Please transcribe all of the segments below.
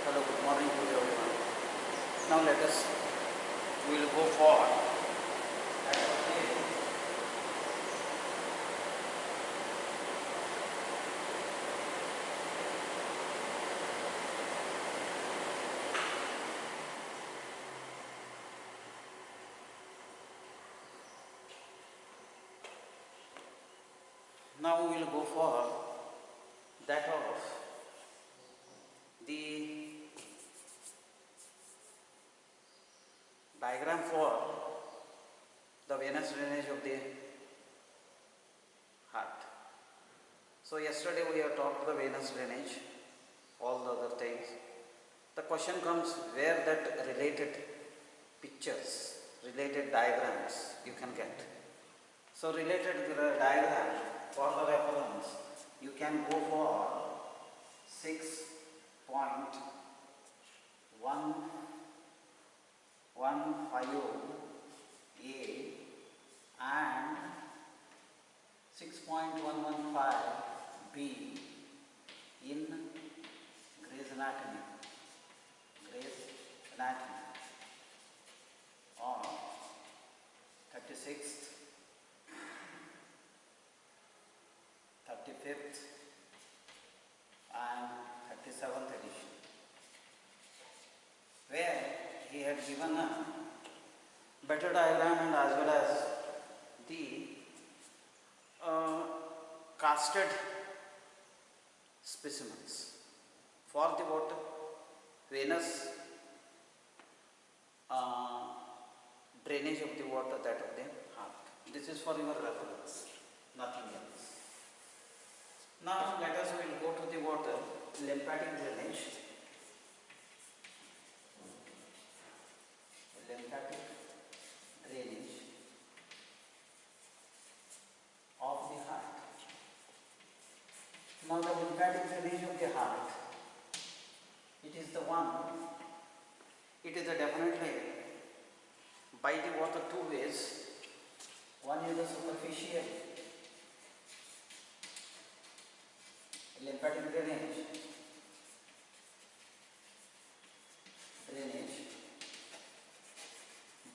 Hello, good morning to everyone. Now we will go forward. Now we will go for that of the diagram for the venous drainage of the heart. So yesterday we have talked the venous drainage, all the other things. The question comes where that related pictures, related diagrams you can get. So related diagram for the reference, you can go for 6.115A and 6.115B in Gray's Anatomy of 36th, 35th and 37th edition, where he had given a better diagram and as well as the casted specimens for the water venous drainage of the water, that of the heart. This is for your reference, nothing else. Now let us will go to the water lymphatic drainage. Lymphatic drainage of the heart. Now the lymphatic drainage of the heart, it is the one, it is definitely by the water two ways. One is the superficial lymphatic drainage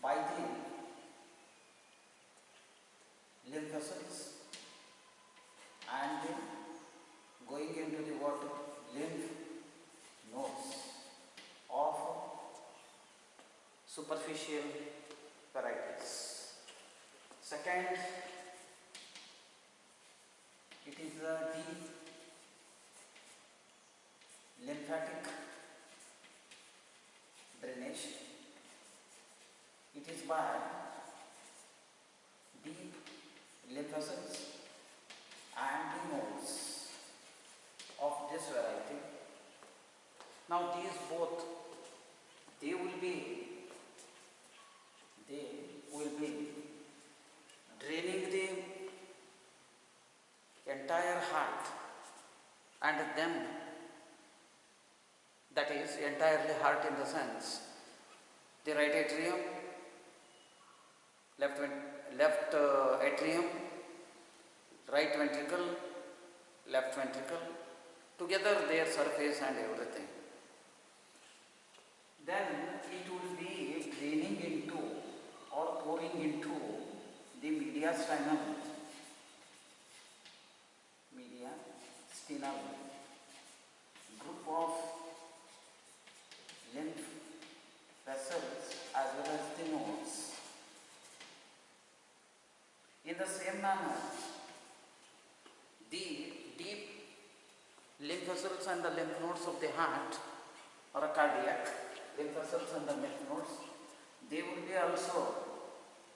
by the lymph vessels and then going into the water lymph nodes of superficial varieties. Second, it is the deep lymphatic drainage. It is by deep lymph vessels and the nodes of this variety. Now these both, they will be draining the entire heart, and then that is entirely heart in the sense the right atrium, left atrium, right ventricle, left ventricle, together their surface and everything. Then it will be draining into or pouring into the mediastinal group of lymph vessels as well as the nodes. In the same manner, the deep lymph vessels and the lymph nodes of the heart or a cardiac lymph vessels and the lymph nodes, they will be also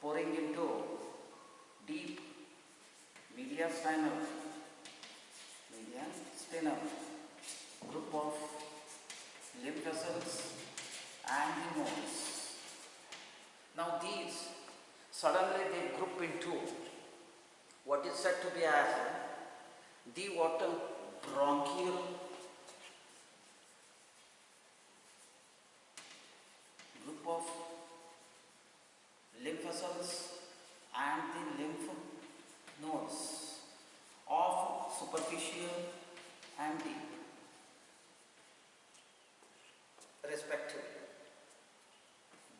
pouring into deep mediastinal group of lymph vessels and the nodes. Now these suddenly they group into what is said to be as the water bronchial group of lymph vessels and the lymph nodes superficial and deep respectively.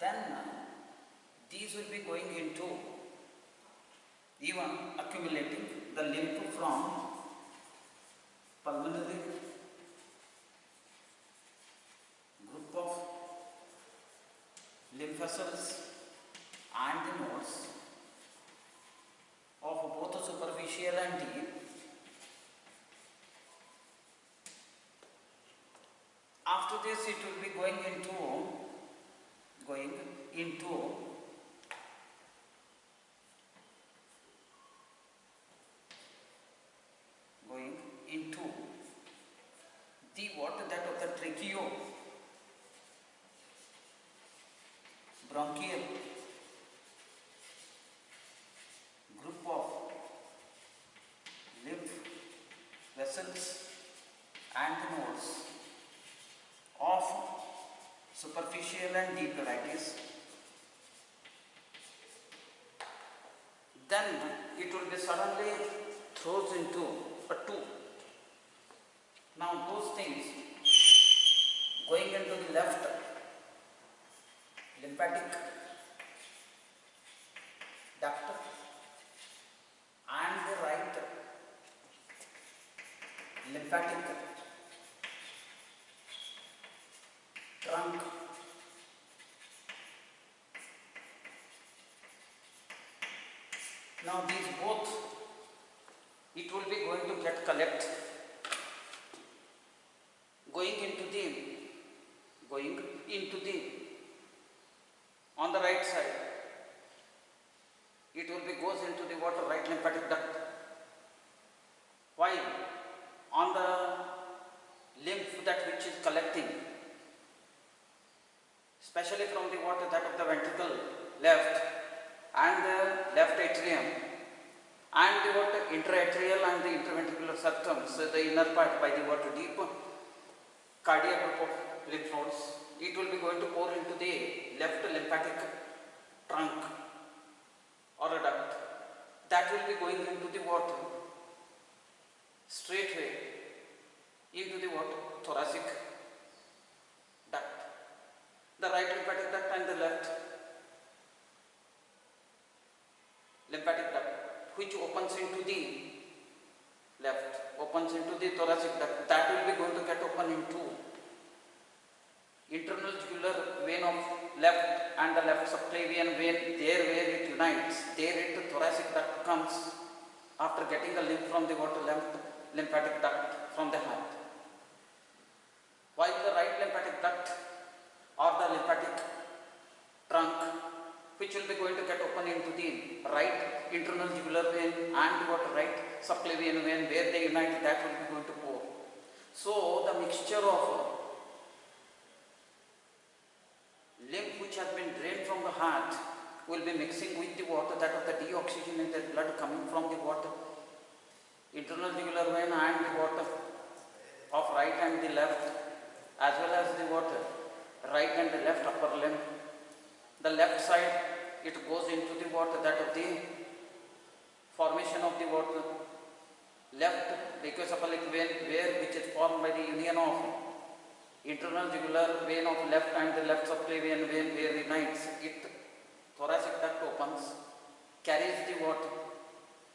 Then these will be going into even accumulating the lymph from pulmonary group of lymph vessels and the nodes of both superficial and deep. After this, it will be going into the what that of the tracheo bronchial group of lymph vessels and the nodes of superficial and deep varieties. Then it will be suddenly throws into a tube. Now those things going into the left lymphatic duct and the right lymphatic trunk. Now these both, it will be going to get collect going into the on the right side, it will be goes into the water right lymphatic duct, while on the lymph that which is collecting especially from the water that of the ventricle left and the left atrium and the water intra-atrial and the interventricular septum, so the inner part by the water deep cardiac group of lymph nodes, it will be going to pour into the left lymphatic trunk or a duct that will be going into the water straightway into the water thoracic duct, the right lymphatic duct and the left lymphatic duct, which opens into the left, opens into the thoracic duct, that will be going to get open into internal jugular vein of left and the left subclavian vein, there where it unites, there it thoracic duct comes after getting a lymph from the water lymphatic duct from the heart, while the right lymphatic duct or the lymphatic trunk, which will be going to get open into the right internal jugular vein and what right subclavian vein where they unite, that will be going to pour. So the mixture of lymph which has been drained from the heart will be mixing with the water that of the deoxygenated blood coming from the water internal jugular vein and the water of right and the left, as well as the water right and the left upper limb. The left side, it goes into the water that of the formation of the water left brachiocephalic vein, where which is formed by the union of internal jugular vein of left and the left subclavian vein where unites it, thoracic duct opens, carries the water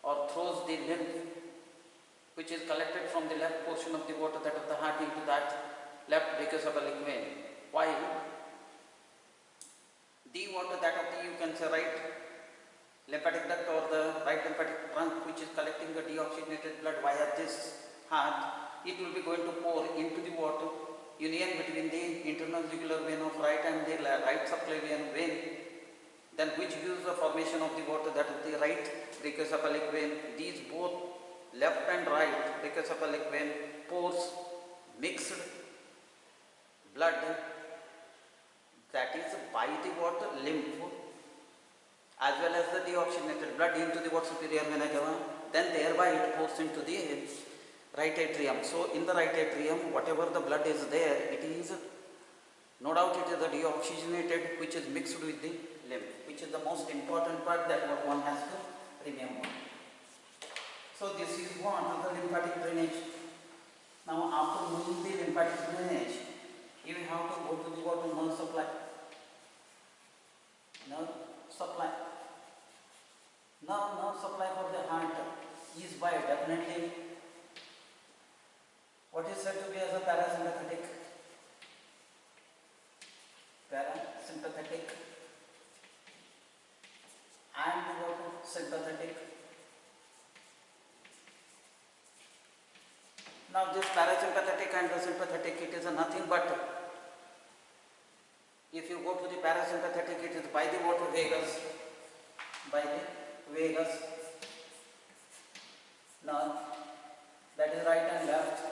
or throws the lymph which is collected from the left portion of the water that of the heart into that left brachiocephalic vein, while the water that of the, you can say, right lymphatic duct or the right lymphatic trunk which is collecting the deoxygenated blood via this heart, it will be going to pour into the water union between the internal jugular vein of right and the right subclavian vein, then which gives the formation of the water that of the right brachiocephalic vein. These both left and right brachiocephalic vein pours mixed blood, that is by the water lymph as well as the deoxygenated blood into the water superior vena cava, then thereby it pours into the right atrium. So in the right atrium, whatever the blood is there, it is no doubt it is the deoxygenated which is mixed with the lymph, which is the most important part that one has to remember. So this is what the lymphatic drainage. Now after moving the lymphatic drainage, you have to go to the what nerve supply. Nerve supply. Now nerve supply for the heart is by definitely what is said to be as a parasympathetic. Parasympathetic and what sympathetic. Now this parasympathetic and the sympathetic, it is nothing but, if you go to the parasympathetic, it is by the what vagus, by the vagus nerve, that is right and left,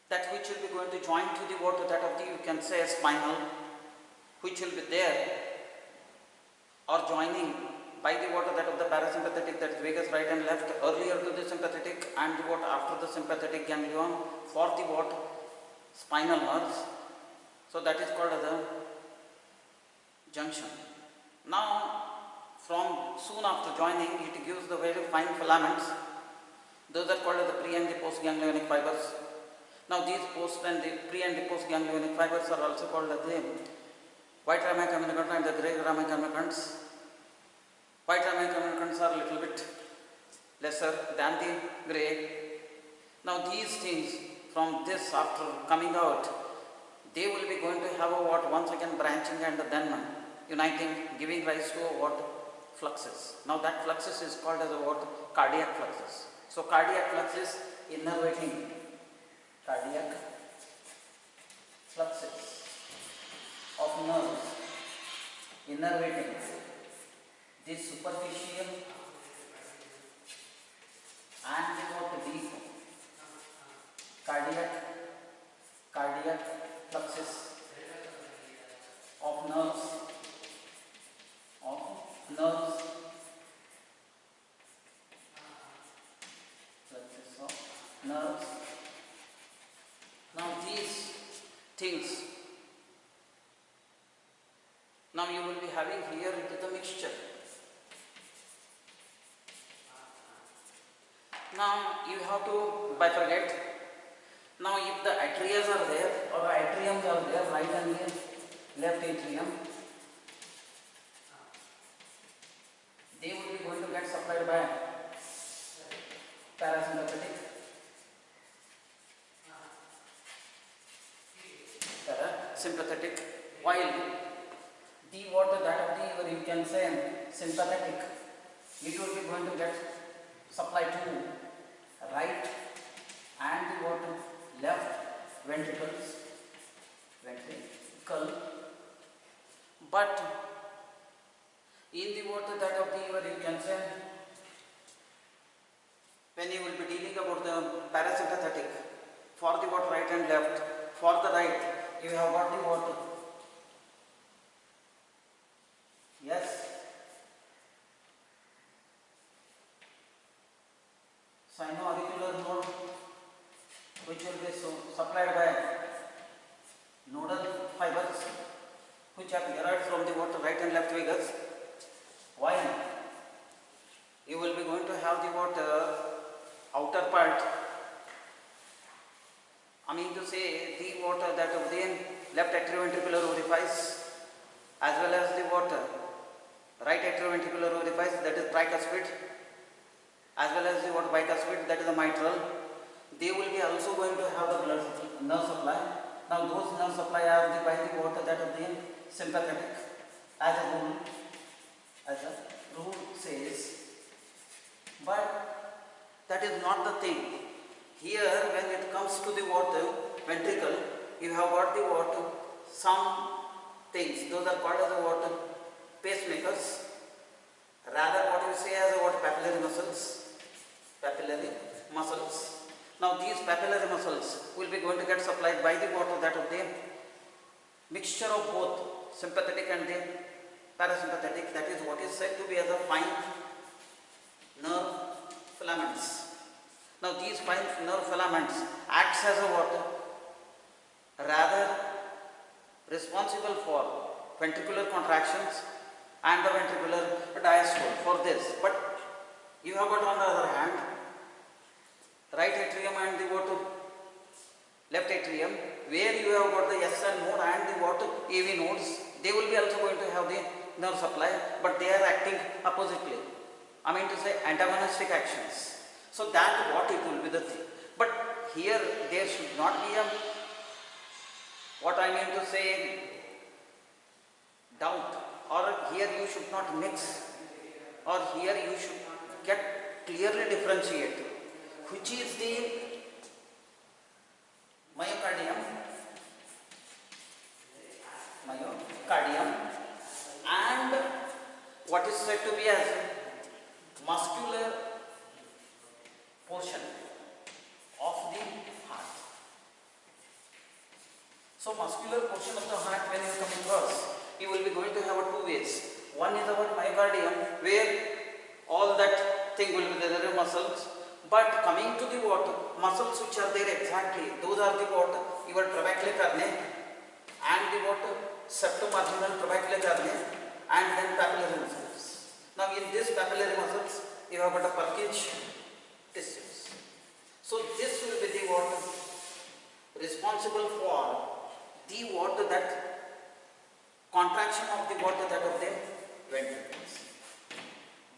that which will be going to join to the what that of the, you can say, spinal, which will be there or joining by the water that of the parasympathetic, that is vagus right and left, earlier to the sympathetic and the what after the sympathetic ganglion for the what spinal nerves. So that is called as a junction. Now from soon after joining, it gives the very fine filaments. Those are called as the pre and the post ganglionic fibers. Now these post and the pre and the post ganglionic fibers are also called as the white rami communicants and the grey rami communicants. White rami communicants are a little bit lesser than the grey. Now these things from this after coming out, they will be going to have a what once again branching and then uniting, giving rise to a what fluxes. Now that fluxes is called as a what cardiac fluxes. So cardiac fluxes innervating, cardiac fluxes of nerves innervating this superficial and the what deep cardiac fluxes of nerves fluxes of nerves. Now these things, now you will be having here it is a mixture. Now you have to bifurcate. Now if the atria are there or the atriums are there, right and left atrium, they will be going to get supplied by parasympathetic, while the water that of the, or you can say sympathetic, it will be going to get supplied to right and the water left ventricle. But in the water that of the, or you can say, when you will be dealing about the parasympathetic, for the water right and left, for the right you have got the water. Yes. Sino-auricular node, which will be supplied by nodal fibers, which are derived from the water right and left vagus, while you will be going to have the water outer part, I mean to say the water that of the left atrioventricular orifice as well as the water right atrioventricular orifice, that is tricuspid, as well as the water bicuspid, that is the mitral. They will be also going to have the blood nerve supply. Now those nerve supply are the by the water that of the sympathetic, as a rule says. But that is not the thing. Here when it comes to the water ventricle, you have got the water some things, those are called as the water pacemakers, rather what you say as the water papillary muscles. Now these papillary muscles will be going to get supplied by the water that of the mixture of both sympathetic and the parasympathetic, that is what is said to be as a fine nerve filaments. Now these fine nerve filaments acts as a water rather responsible for ventricular contractions and the ventricular diastole for this. But you have got on the other hand right atrium and the what left atrium, where you have got the SN node and the what AV nodes. They will be also going to have the nerve supply, but they are acting oppositely. I mean to say antagonistic actions. So that what it will be the thing. But here there should not be a, what I mean to say, doubt, or here you should not mix, or here you should get clearly differentiate which is the myocardium and what is said to be as muscular portion of the heart. So muscular portion of the heart, when you come across, you will be going to have two ways. One is about myocardium, where all that thing will be there, muscles. But coming to the what muscles which are there exactly, those are the what your trabecular carne and the what septomarginal trabecular carne and then papillary muscles. Now in this papillary muscles you have got a Purkinje tissues. So this will be the what responsible for the what that contraction of the what that of the ventricles.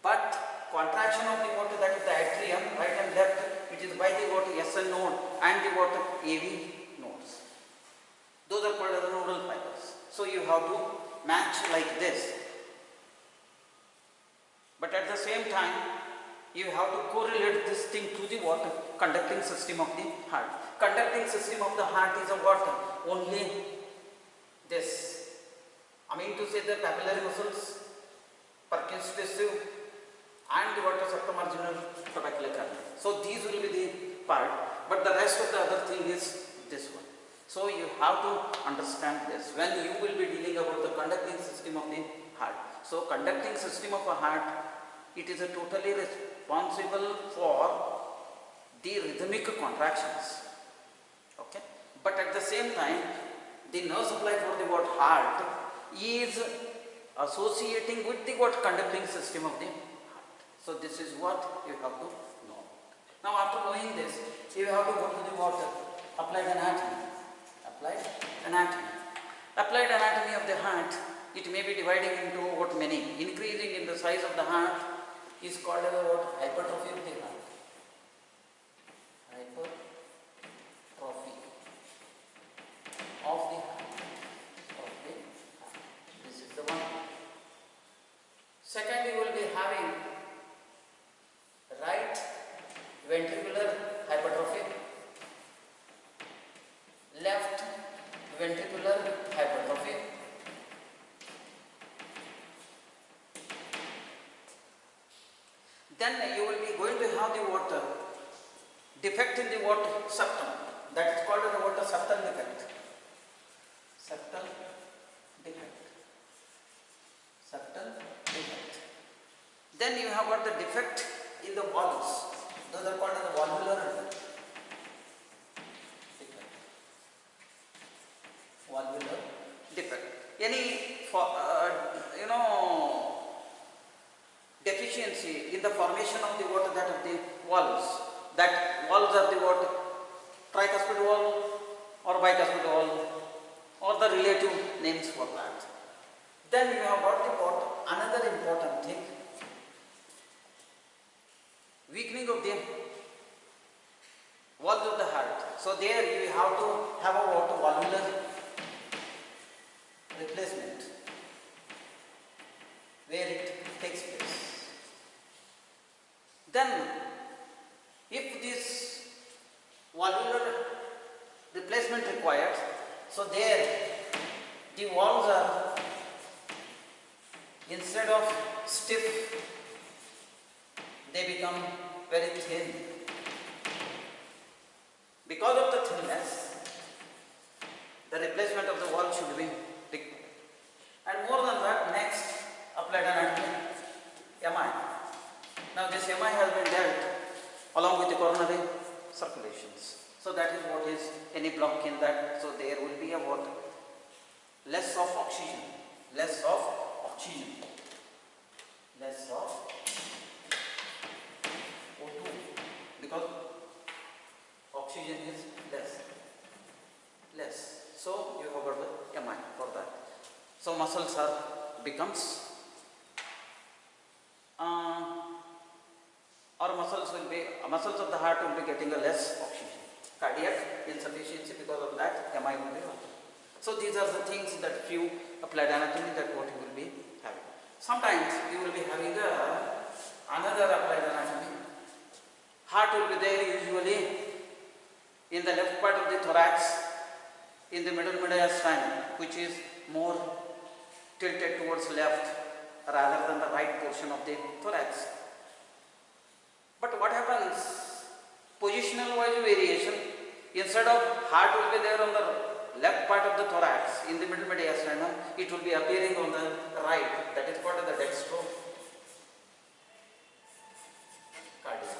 But contraction of the what that of the atrium, right and left, it is by the what SN node and the what AV nodes. Those are called as the nodal fibers. So you have to match like this. But at the same time, you have to correlate this thing to the what conducting system of the heart. Conducting system of the heart is a what only this. I mean to say the papillary muscles, Purkinje tissue, and the what septomarginal trabecular carne. So these will be the part, but the rest of the other thing is this one. So you have to understand this when you will be dealing about the conducting system of the heart. So conducting system of a heart, it is a totally responsible for the rhythmic contractions. Okay, but at the same time, the nerve supply for the what heart is associating with the what conducting system of the heart. So this is what you have to know. Now after knowing this, you have to go to the what applied anatomy. Applied anatomy. Applied anatomy of the heart, it may be dividing into what many. Increasing in the size of the heart is called as what hypertrophy of the heart. Hypertrophy of the heart. Okay. This is the one. Second, you will be having right ventricular hypertrophy, left ventricular hypertrophy, then you will be going to have the water defect in the water septum, that is called the water septal defect. Septal defect. Septal defect. Then you have got the defect in the valves. Those are called the valvular defect. Valvular defect. Any deficiency in the formation of the water that of the valves. That valves are the what tricuspid valve or bicuspid valve or the relative names for that. Then you have got the what another important thing. Weakening of the valves of the heart. So there you have to have a what valvular replacement where it takes place. Then if this valvular replacement required, so there the valves are instead of stiff, they become very thin. Because of the thinness, the replacement of the valve should be required. And more than that, next, applied anatomy, MI. Now this MI has been dealt along with the coronary circulations. So that is what is any block in that. So there will be a what? Less of oxygen. Less of oxygen. less of O2 because oxygen is less. So you have got the Mi for that. So muscles becomes or muscles of the heart will be getting a less oxygen. Cardiac insufficiency, because of that Mi will be high. So these are the things that few applied anatomy that what you will be having. Sometimes you will be having another applied anatomy. Heart will be there usually in the left part of the thorax, in the middle mediastinum, which is more tilted towards left rather than the right portion of the thorax. But what happens? Positional wise variation. Instead of heart will be there on the left part of the thorax in the middle mediastinum, it will be appearing on the right. That is called the dextro cardiac.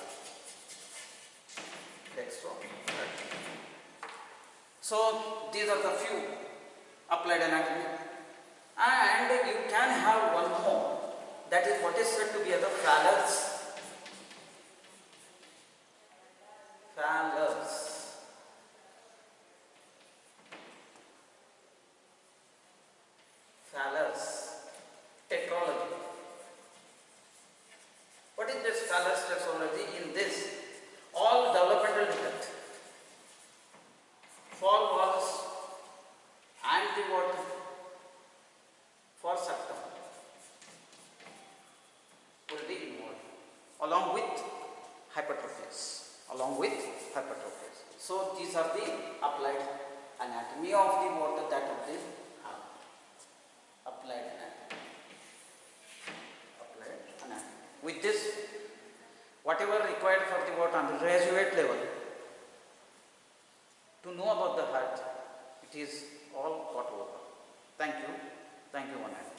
So these are the few applied anatomy, and you can have one more, that is what is said to be the phallus. Phallus tetralogy. What is this phallus tetralogy? In this, all developmental defect, fall walls, anti-water for septum will be involved along with hypertrophies. So these are the applied anatomy of the water, that of the heart. Applied anatomy. With this, whatever required for the water undergraduate level to know about the heart, it is all got over. Thank you. Thank you, one and all.